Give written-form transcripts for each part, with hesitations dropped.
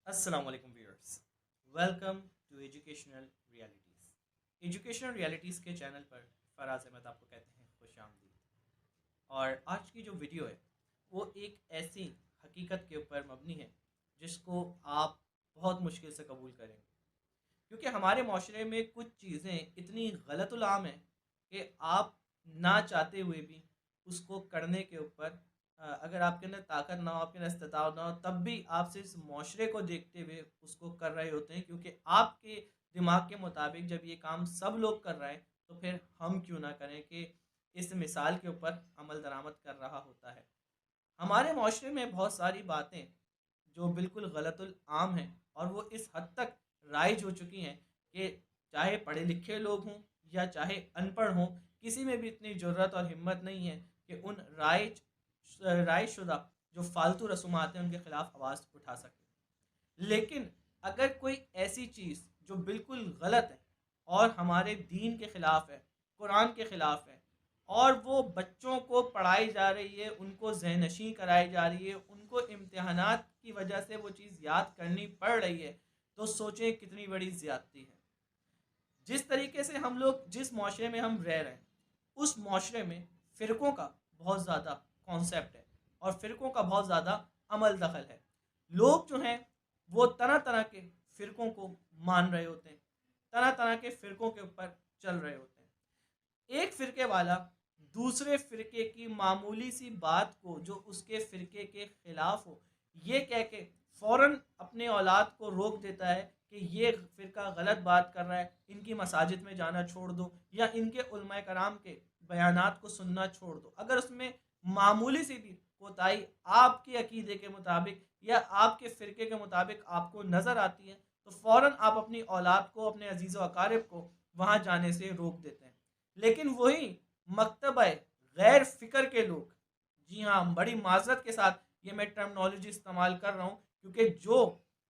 अस्सलाम वालेकुम viewers, welcome to educational realities. Educational realities के चैनल पर फराज अहमद आपको कहते हैं खुश आमदीद। और आज की जो वीडियो है वो एक ऐसी हकीकत के ऊपर मबनी है जिसको आप बहुत मुश्किल से कबूल करेंगे, क्योंकि हमारे माशरे में कुछ चीज़ें इतनी गलतुल-आम हैं कि आप ना चाहते हुए भी उसको करने के ऊपर अगर आपके अंदर ताकत ना हो, आपके अंदर इस्तिताअत ना हो, तब भी आप सिर्फ माशरे को देखते हुए उसको कर रहे होते हैं, क्योंकि आपके दिमाग के मुताबिक जब ये काम सब लोग कर रहे हैं तो फिर हम क्यों ना करें, कि इस मिसाल के ऊपर अमल दरामद कर रहा होता है। हमारे माशरे में बहुत सारी बातें जो बिल्कुल गलतुल आम हैं और वो इस हद तक राइज हो चुकी हैं कि चाहे पढ़े लिखे लोग हों या चाहे अनपढ़ हों, किसी में भी इतनी ज़रूरत और हिम्मत नहीं है कि उन राइज शुदा जो फालतू रसूमात हैं उनके ख़िलाफ़ आवाज़ उठा सके। लेकिन अगर कोई ऐसी चीज़ जो बिल्कुल गलत है और हमारे दीन के ख़िलाफ़ है, कुरान के ख़िलाफ़ है, और वो बच्चों को पढ़ाई जा रही है, उनको ज़हनशीं कराई जा रही है, उनको इम्तिहानात की वजह से वो चीज़ याद करनी पड़ रही है, तो सोचें कितनी बड़ी ज़्यादती है। जिस तरीके से हम लोग जिस माशरे में हम रह रहे हैं, उस माशरे में फ़िरक़ों का बहुत ज़्यादा कॉन्सेप्ट है और फ़िरक़ों का बहुत ज़्यादा अमल दखल है। लोग जो हैं वो तरह तरह के फ़िरक़ों को मान रहे होते हैं, तरह तरह के फ़िरक़ों के ऊपर चल रहे होते हैं। एक फ़िरके वाला दूसरे फ़िरके की मामूली सी बात को जो उसके फ़िरके के ख़िलाफ़ हो, ये कह के फ़ौरन अपने औलाद को रोक देता है कि ये फ़िरका गलत बात कर रहा है, इनकी मसाजिद में जाना छोड़ दो या इनके उलमाए कराम के बयानात को सुनना छोड़ दो। अगर उसमें मामूली सी भी कोताही आपके अकीदे के मुताबिक या आपके फ़िरके के मुताबिक आपको नज़र आती है, तो फ़ौरन आप अपनी औलाद को, अपने अजीज़ व अकारिब को वहाँ जाने से रोक देते हैं। लेकिन वही मकतबा गैर फ़िक्र के लोग, जी हाँ, बड़ी माज़रत के साथ ये मैं टर्मिनोलॉजी इस्तेमाल कर रहा हूँ, क्योंकि जो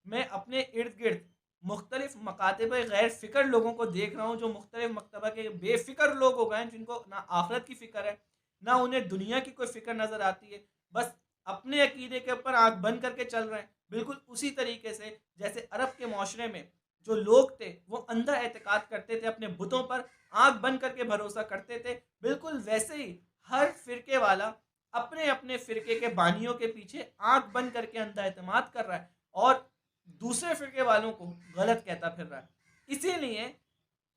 मैं अपने इर्द-गिर्द मुख्तलिफ मकातिब गैर फ़िक्र लोगों को देख रहा हूँ, जो मुख्तलिफ मकतबा के बेफ़िक्र लोग हो गए हैं, जिनको ना आखिरत की फ़िक्र है, ना उन्हें दुनिया की कोई फ़िक्र नज़र आती है, बस अपने अकीदे के ऊपर आँख बंद करके चल रहे हैं। बिल्कुल उसी तरीके से जैसे अरब के माशरे में जो लोग थे वो अंधा एतकाद करते थे, अपने बुतों पर आँख बंद करके भरोसा करते थे, बिल्कुल वैसे ही हर फ़िरके वाला अपने अपने फ़िरके के बानियों के पीछे आँख बंद करके अंधा एतमाद कर रहा है और दूसरे फ़िरके वालों को गलत कहता फिर रहा है। इसीलिए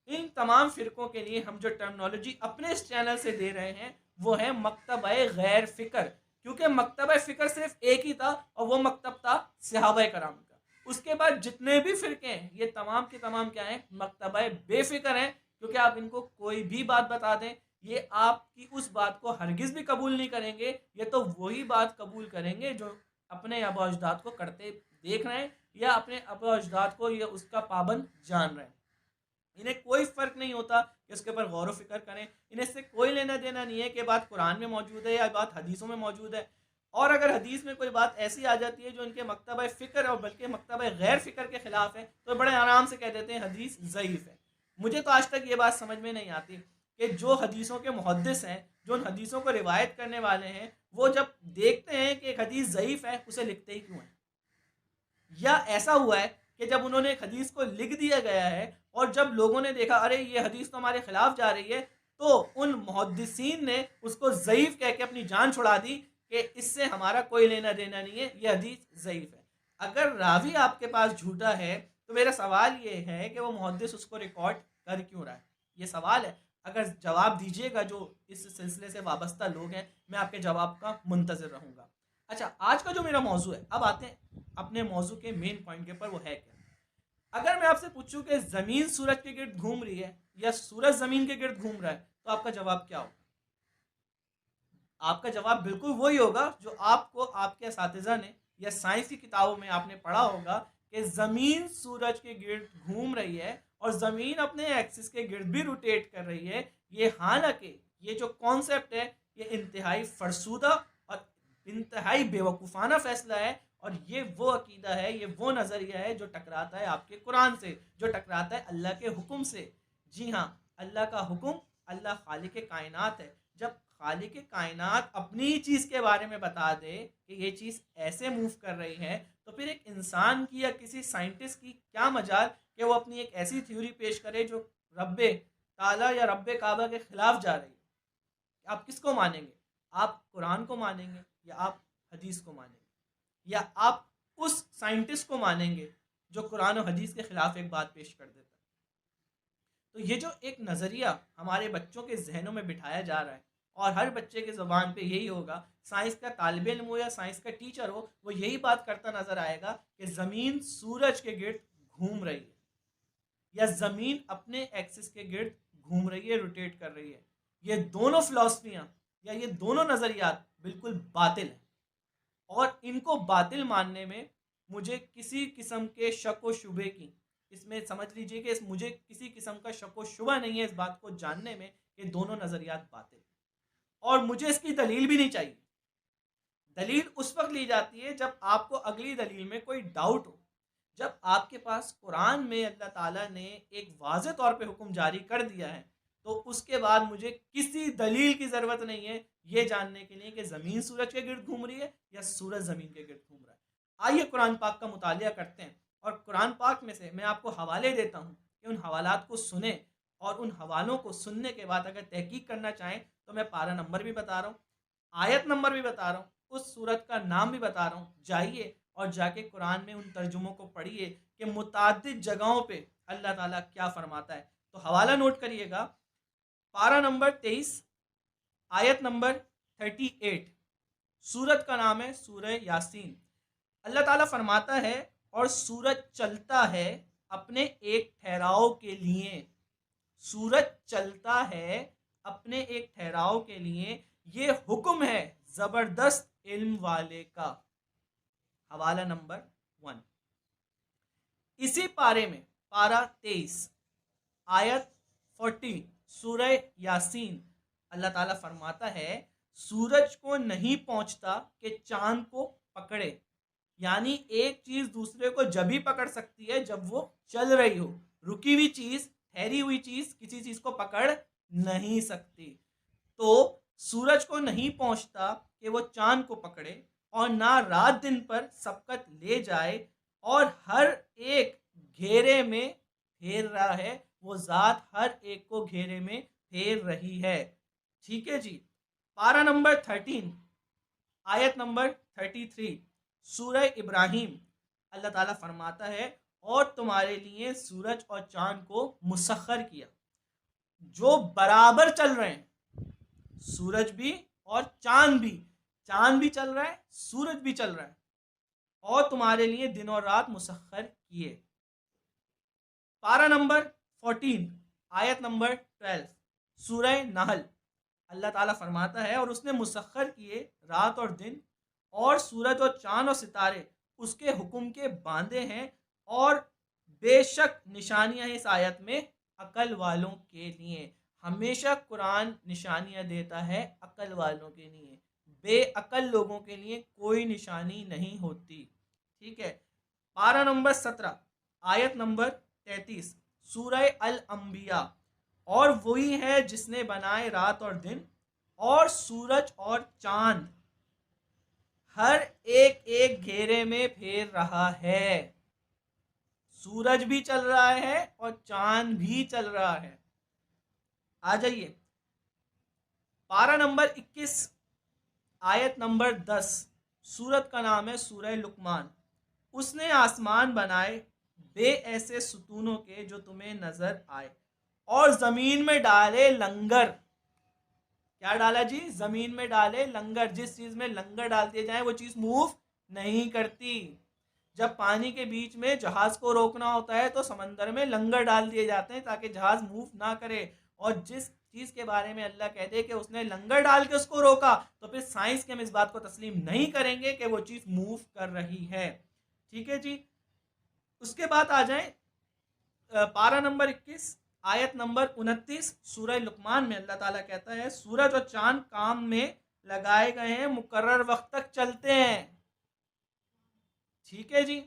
इन तमाम फ़िरकों के लिए हम जो टर्मिनोलॉजी अपने इस चैनल से दे रहे हैं वो है मकतबा गैर फ़िक्र, क्योंकि मकतबा फ़िक्र सिर्फ एक ही था और वो मकतब था सहाबाए कराम का। उसके बाद जितने भी फ़िरके हैं ये तमाम के तमाम क्या हैं, मकतबा बेफ़िक्र हैं, क्योंकि आप इनको कोई भी बात बता दें, ये आपकी उस बात को हरगिज़ भी कबूल नहीं करेंगे। ये तो वही बात कबूल करेंगे जो अपने आबा अजदाद को करते देख रहे हैं या अपने आबा अजदाद को ये उसका पाबंद जान रहे हैं। इन्हें कोई फ़र्क नहीं होता कि उसके ऊपर गौर व फ़िक्र करें। इन्हें इससे कोई लेना देना नहीं है कि बात कुरान में मौजूद है या बात हदीसों में मौजूद है। और अगर हदीस में कोई बात ऐसी आ जाती है जो इनके मकतबा फ़िक्र और बल्कि मकतबा गैर फ़िक्र के ख़िलाफ़ है, तो बड़े आराम से कह देते हैं हदीस ज़ईफ़ है। मुझे तो आज तक ये बात समझ में नहीं आती कि जो हदीसों के मुहद्दिस हैं, जो उन हदीसों को रिवायत करने वाले हैं, वो जब देखते हैं कि एक हदीस ज़ईफ़ है, उसे लिखते ही क्यों हैं? या ऐसा हुआ है कि जब उन्होंने एक हदीस को लिख दिया गया है और जब लोगों ने देखा अरे ये हदीस तो हमारे खिलाफ जा रही है, तो उन मुहद्दिसीन ने उसको ज़ईफ़ कह के अपनी जान छुड़ा दी कि इससे हमारा कोई लेना देना नहीं है, ये हदीस ज़ईफ़ है। अगर रावी आपके पास झूठा है तो मेरा सवाल ये है कि वो मुहद्दिस उसको रिकॉर्ड कर क्यों रहा है? ये सवाल है। अगर जवाब दीजिएगा जो इस सिलसिले से वाबस्ता लोग हैं, मैं आपके जवाब का मुंतज़िर रहूँगा। अच्छा, आज का जो मेरा मौजू है, अब आते हैं अपने मौजू के मेन पॉइंट के ऊपर, वो है क्या? अगर मैं आपसे पूछूं कि जमीन सूरज के गिर्द घूम रही है या सूरज जमीन के गिर्द घूम रहा है, तो आपका जवाब क्या होगा? आपका जवाब बिल्कुल वही होगा जो आपको आपके असातिज़ा ने या साइंस की किताबों में आपने पढ़ा होगा कि ज़मीन सूरज के गिर्द घूम रही है और ज़मीन अपने एक्सिस के गिर्द भी रोटेट कर रही है। ये हालांकि ये जो कॉन्सेप्ट है ये इंतहाई फरसूदा और इंतहाई बेवकूफ़ाना फ़ैसला है, और ये वो अकीदा है, ये वो नज़रिया है जो टकराता है आपके कुरान से, जो टकराता है अल्लाह के हुक्म से। जी हाँ, अल्लाह का हुक्म, अल्लाह खालिक कायनात है। जब खालिक कायनात अपनी ही चीज़ के बारे में बता दे कि ये चीज़ ऐसे मूव कर रही है, तो तो फिर एक इंसान की या किसी साइंटिस्ट की क्या मजाल कि वो अपनी एक ऐसी थ्योरी पेश करे जो रब्बे ताला या रब्बे काबा के खिलाफ जा रही है। आप किसको मानेंगे? आप कुरान को मानेंगे या आप हदीस को मानेंगे, या आप उस साइंटिस्ट को मानेंगे जो कुरान और हदीस के खिलाफ एक बात पेश कर देता है? तो ये जो एक नज़रिया हमारे बच्चों के जहनों में बिठाया जा रहा है, और हर बच्चे के ज़ुबान पे यही होगा, साइंस का तालिब इल्म हो या साइंस का टीचर हो, वो यही बात करता नज़र आएगा कि ज़मीन सूरज के गिर्द घूम रही है, या ज़मीन अपने एक्सिस के गिर्द घूम रही है, रोटेट कर रही है। ये दोनों फिलॉसफियाँ या ये दोनों नज़रियात बिल्कुल बातिल हैं, और इनको बातिल मानने में मुझे किसी किस्म के शक व शुबे की, इसमें समझ लीजिए कि मुझे किसी किस्म का शक व शुबा नहीं है इस बात को जानने में कि दोनों नज़रियात बातिल हैं, और मुझे इसकी दलील भी नहीं चाहिए। दलील उस वक्त ली जाती है जब आपको अगली दलील में कोई डाउट हो। जब आपके पास कुरान में अल्लाह ताला ने एक वाज़ेह तौर पे हुक्म जारी कर दिया है, तो उसके बाद मुझे किसी दलील की ज़रूरत नहीं है ये जानने के लिए कि ज़मीन सूरज के गिर्द घूम रही है या सूरज ज़मीन के गिर्द घूम रहा है। आइए कुरान पाक का मुतालिया करते हैं, और कुरान पाक में से मैं आपको हवाले देता हूँ कि उन हवालात को सुने, और उन हवालों को सुनने के बाद अगर तहकीक करना चाहें तो मैं पारा नंबर भी बता रहा हूँ, आयत नंबर भी बता रहा हूँ, उस सूरत का नाम भी बता रहा हूँ। जाइए और जाके कुरान में उन तर्जुमों को पढ़िए कि मुताद्दिद जगहों पे अल्लाह ताला क्या फरमाता है। तो हवाला नोट करिएगा, पारा नंबर 23, आयत नंबर 38। सूरत का नाम है सूरह यासीन। अल्लाह ताला फरमाता है, और सूरज चलता है अपने एक ठहराव के लिए। सूरज चलता है अपने एक ठहराव के लिए, ये हुक्म है जबरदस्त इल्म वाले का। हवाला नंबर 1। इसी पारे में पारा 23 आयत 40 सूरह यासीन, अल्लाह ताला फरमाता है, सूरज को नहीं पहुंचता कि चांद को पकड़े। यानी एक चीज दूसरे को जब ही पकड़ सकती है जब वो चल रही हो। रुकी हुई चीज, ठहरी हुई चीज किसी चीज को पकड़ नहीं सकती। तो सूरज को नहीं पहुंचता कि वो चांद को पकड़े, और ना रात दिन पर सबकत ले जाए, और हर एक घेरे में फेर रहा है, वो ज़ात हर एक को घेरे में फेर रही है। ठीक है जी। पारा नंबर 13 आयत नंबर 33 सूरह इब्राहिम, अल्लाह ताला फरमाता है, और तुम्हारे लिए सूरज और चांद को मुसख्खर किया जो बराबर चल रहे हैं। सूरज भी और चांद भी, चांद भी चल रहा है, सूरज भी चल रहा है, और तुम्हारे लिए दिन और रात मुसख्खर किए। पारा नंबर 14 आयत नंबर 12 सूरह नहल, अल्लाह ताला फरमाता है, और उसने मुसख्खर किए रात और दिन, और सूरज और चांद और सितारे उसके हुक्म के बांधे हैं, और बेशक निशानियां इस आयत में अकल वालों के लिए। हमेशा कुरान निशानियां देता है अकल वालों के लिए, बेअकल लोगों के लिए कोई निशानी नहीं होती। ठीक है। पारा नंबर 17 आयत नंबर 33 सूरह अल अंबिया, और वही है जिसने बनाए रात और दिन, और सूरज और चांद हर एक एक घेरे में फेर रहा है। सूरज भी चल रहा है और चांद भी चल रहा है। आ जाइए, पारा नंबर 21 आयत नंबर 10 सूरत का नाम है सूरह लुकमान। उसने आसमान बनाए बे ऐसे सुतूनों के जो तुम्हें नजर आए, और जमीन में डाले लंगर। क्या डाला जी? जमीन में डाले लंगर। जिस चीज में लंगर डाल दिए जाए वो चीज मूव नहीं करती। जब पानी के बीच में जहाज को रोकना होता है तो समंदर में लंगर डाल दिए जाते हैं ताकि जहाज मूव ना करे। और जिस चीज के बारे में अल्लाह कहते हैं कि उसने लंगर डाल के उसको रोका, तो फिर साइंस के हम इस बात को तस्लीम नहीं करेंगे कि वो चीज मूव कर रही है। ठीक है जी। उसके बाद आ जाए पारा नंबर 21 आयत नंबर 29 सूरह लुकमान में अल्लाह ताला कहता है, सूरज और चांद काम में लगाए गए हैं, मुकर्रर वक्त तक चलते हैं। ठीक है जी।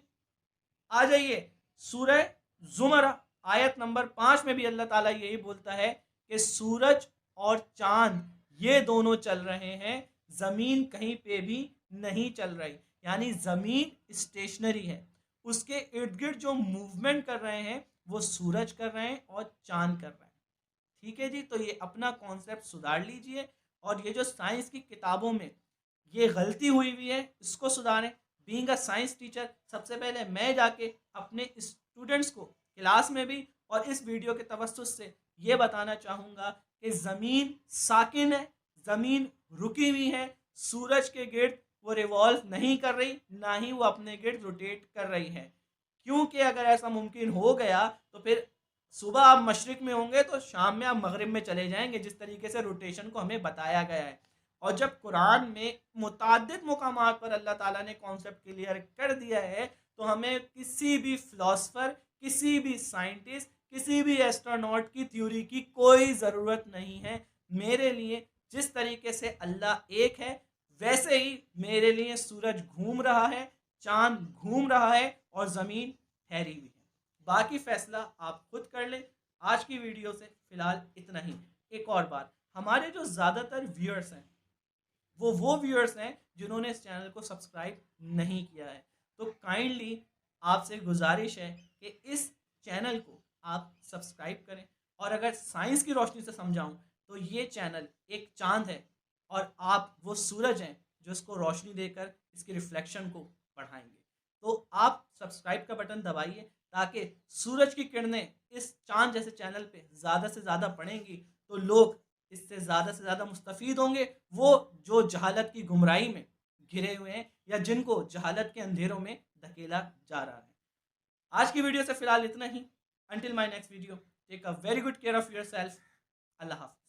आ जाइए सूरह जुमर आयत नंबर 5 में भी अल्लाह ताला यही बोलता है कि सूरज और चांद ये दोनों चल रहे हैं, जमीन कहीं पे भी नहीं चल रही। यानी ज़मीन स्टेशनरी है, उसके इर्द गिर्द जो मूवमेंट कर रहे हैं वो सूरज कर रहे हैं और चांद कर रहे हैं। ठीक है जी, तो ये अपना कॉन्सेप्ट सुधार लीजिए और ये जो साइंस की किताबों में ये गलती हुई है इसको सुधारें। बीइंग अ साइंस टीचर सबसे पहले मैं जाके अपने स्टूडेंट्स को क्लास में भी और इस वीडियो के तवस्सुस से ये बताना चाहूँगा कि ज़मीन साकिन है, ज़मीन रुकी हुई है, सूरज के गिर्द वो रिवॉल्व नहीं कर रही, ना ही वो अपने गिर्द रोटेट कर रही है। क्योंकि अगर ऐसा मुमकिन हो गया तो फिर सुबह आप मशरिक में होंगे तो शाम में आप मगरिब में चले जाएंगे, जिस तरीके से रोटेशन को हमें बताया गया है। और जब कुरान में मुताद्दिद मुकामात पर अल्लाह ताला ने कॉन्सेप्ट क्लियर कर दिया है तो हमें किसी भी फिलोसफर, किसी भी साइंटिस्ट, किसी भी एस्ट्रोनॉट की थ्योरी की कोई ज़रूरत नहीं है। मेरे लिए जिस तरीके से अल्लाह एक है वैसे ही मेरे लिए सूरज घूम रहा है, चांद घूम रहा है और ज़मीन ठहरी हुई है। बाकी फैसला आप खुद कर लें। आज की वीडियो से फ़िलहाल इतना ही। एक और बात, हमारे जो ज़्यादातर व्यूअर्स हैं वो व्यूअर्स हैं जिन्होंने इस चैनल को सब्सक्राइब नहीं किया है, तो काइंडली आपसे गुजारिश है कि इस चैनल को आप सब्सक्राइब करें। और अगर साइंस की रोशनी से समझाऊं तो ये चैनल एक चांद है और आप वो सूरज हैं जो इसको रोशनी देकर इसकी रिफ्लेक्शन को बढ़ाएंगे। तो आप सब्सक्राइब का बटन दबाइए ताकि सूरज की किरणें इस चांद जैसे चैनल पे ज़्यादा से ज़्यादा पड़ेंगी तो लोग इससे ज़्यादा से ज़्यादा मुस्तफ़ीद होंगे, वो जो जहालत की गुमराही में घिरे हुए हैं या जिनको जहालत के अंधेरों में धकेला जा रहा है। आज की वीडियो से फ़िलहाल इतना ही। Until my next video, take a very good care of yourself. Allah हाफ़िज़।